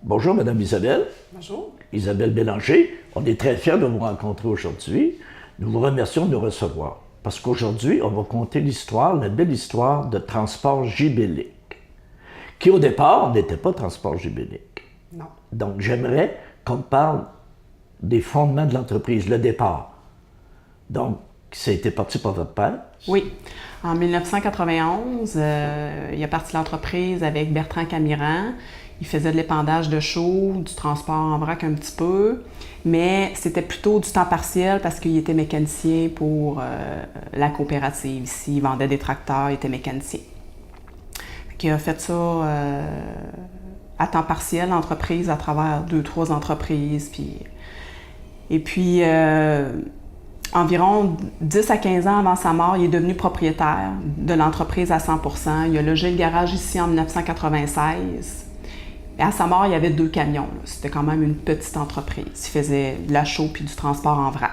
Bonjour, Madame Isabelle. Bonjour. Isabelle Bélanger. On est très fiers de vous rencontrer aujourd'hui. Nous vous remercions de nous recevoir. Parce qu'aujourd'hui, on va conter la belle histoire de Transport Gibellic, qui au départ n'était pas Transport Gibellic. Non. Donc, j'aimerais qu'on parle des fondements de l'entreprise, le départ. Donc, ça a été parti par votre père. Oui. En 1991, il a parti l'entreprise avec Bertrand Camiran. Il faisait de l'épandage de chaux, du transport en vrac un petit peu, mais c'était plutôt du temps partiel parce qu'il était mécanicien pour la coopérative ici. Il vendait des tracteurs, il était mécanicien. Il a fait ça à temps partiel, l'entreprise, à travers 2-3 entreprises. Et puis, environ 10 à 15 ans avant sa mort, il est devenu propriétaire de l'entreprise à 100%. Il a logé le garage ici en 1996. Et à sa mort, il y avait 2 camions. C'était quand même une petite entreprise. Il faisait de la chaux puis du transport en vrac.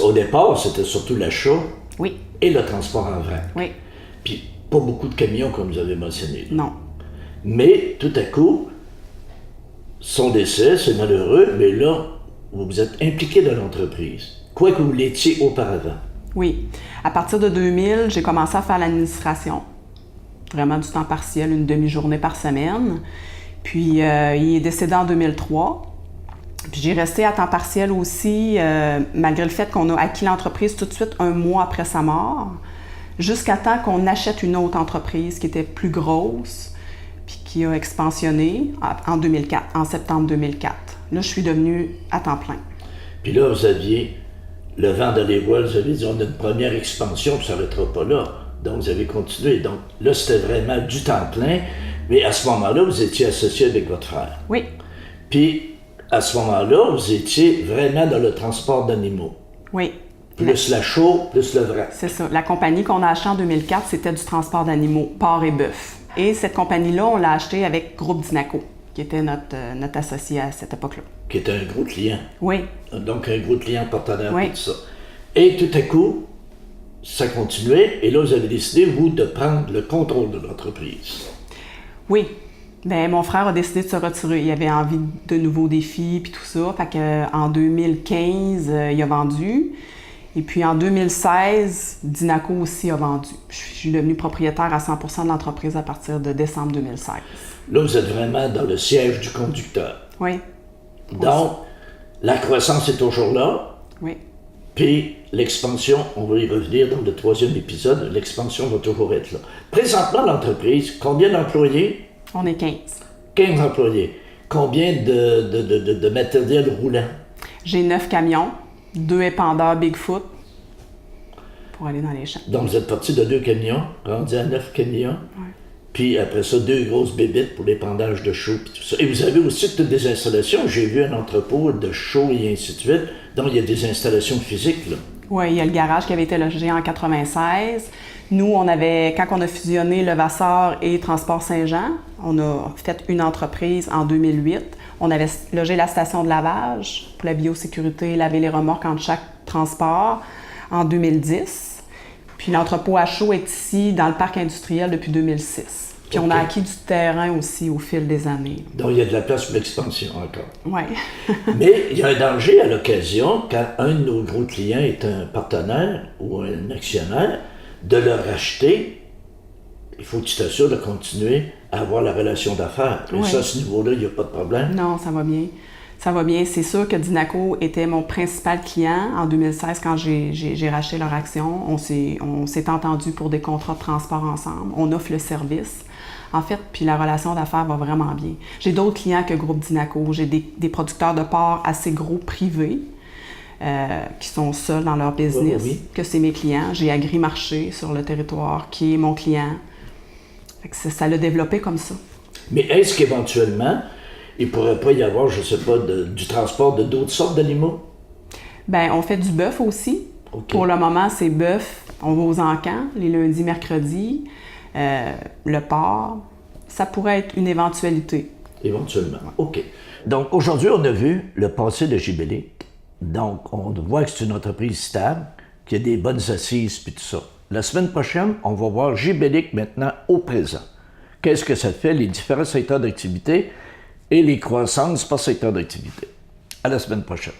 Au départ, c'était surtout l'achat Oui. et le transport en vrac. Oui. Puis, pas beaucoup de camions, comme vous avez mentionné. Là. Non. Mais, tout à coup, son décès, c'est malheureux, mais là, vous vous êtes impliqué dans l'entreprise. Quoi que vous l'étiez auparavant. Oui. À partir de 2000, j'ai commencé à faire l'administration. Vraiment du temps partiel, une demi-journée par semaine. Puis, il est décédé en 2003. Puis, j'ai resté à temps partiel aussi, malgré le fait qu'on a acquis l'entreprise tout de suite 1 mois après sa mort, jusqu'à temps qu'on achète une autre entreprise qui était plus grosse, puis qui a expansionné en 2004, en septembre 2004. Là, je suis devenue à temps plein. Puis là, vous aviez le vent dans les voiles, vous avez dit, on a une première expansion, puis ça ne s'arrêtera pas là. Donc, vous avez continué. Donc, là, c'était vraiment du temps plein. Mais à ce moment-là, vous étiez associé avec votre frère. Oui. Puis, à ce moment-là, vous étiez vraiment dans le transport d'animaux. Oui. Plus la chaux, plus le vrac. C'est ça. La compagnie qu'on a achetée en 2004, c'était du transport d'animaux, porc et bœuf. Et cette compagnie-là, on l'a achetée avec Groupe Dinaco, qui était notre associé à cette époque-là. Qui était un gros client. Oui. Donc, un gros client partenaire, Oui. et tout ça. Et tout à coup, ça continuait, et là, vous avez décidé, vous, de prendre le contrôle de l'entreprise. Oui. Bien, mon frère a décidé de se retirer. Il avait envie de nouveaux défis puis tout ça. Fait qu'en 2015, il a vendu. Et puis en 2016, Dinaco aussi a vendu. Je suis devenue propriétaire à 100% de l'entreprise à partir de décembre 2016. Là, vous êtes vraiment dans le siège du conducteur. Oui. Donc, la croissance est toujours là. Oui. Puis l'expansion, on va y revenir dans le 3e épisode, l'expansion va toujours être là. Présentement, l'entreprise, combien d'employés? On est 15. 15 employés. Combien de matériel roulant? J'ai 9 camions, 2 épandeurs Bigfoot pour aller dans les champs. Donc vous êtes parti de 2 camions, rendu à 9 camions. Oui. Puis après ça, 2 grosses bébites pour l'épandage de chaux puis tout ça. Et vous avez aussi toutes des installations. J'ai vu un entrepôt de chaux et ainsi de suite. Donc il y a des installations physiques, là. Oui, il y a le garage qui avait été logé en 96. Nous, quand on a fusionné Levasseur et Transport Saint-Jean, on a fait une entreprise en 2008. On avait logé la station de lavage pour la biosécurité, laver les remorques entre chaque transport en 2010. Puis l'entrepôt à chaux est ici dans le parc industriel depuis 2006. Puis on a acquis du terrain aussi au fil des années. Donc il y a de la place pour l'expansion encore. Oui. Mais il y a un danger à l'occasion, quand un de nos gros clients est un partenaire ou un actionnaire, de le racheter. Il faut que tu t'assures de continuer à avoir la relation d'affaires. Et ça, à ce niveau-là, il n'y a pas de problème. Non, ça va bien. Ça va bien. C'est sûr que Dinaco était mon principal client en 2016 quand j'ai racheté leur action. On s'est entendu pour des contrats de transport ensemble. On offre le service. En fait, puis la relation d'affaires va vraiment bien. J'ai d'autres clients que Groupe Dinaco. J'ai des producteurs de porc assez gros privés qui sont seuls dans leur business, que c'est mes clients. J'ai Agrimarché sur le territoire qui est mon client. Fait que ça l'a développé comme ça. Mais est-ce qu'éventuellement, il ne pourrait pas y avoir, je ne sais pas, du transport de d'autres sortes d'animaux? Bien, on fait du bœuf aussi. Okay. Pour le moment, c'est bœuf. On va aux encans les lundis, mercredis. Le porc, ça pourrait être une éventualité. Éventuellement, OK. Donc, aujourd'hui, on a vu le passé de Gibellic. Donc, on voit que c'est une entreprise stable, qu'il y a des bonnes assises, puis tout ça. La semaine prochaine, on va voir Gibellic maintenant au présent. Qu'est-ce que ça fait, les différents secteurs d'activité, et les croissances par secteur d'activité. À la semaine prochaine.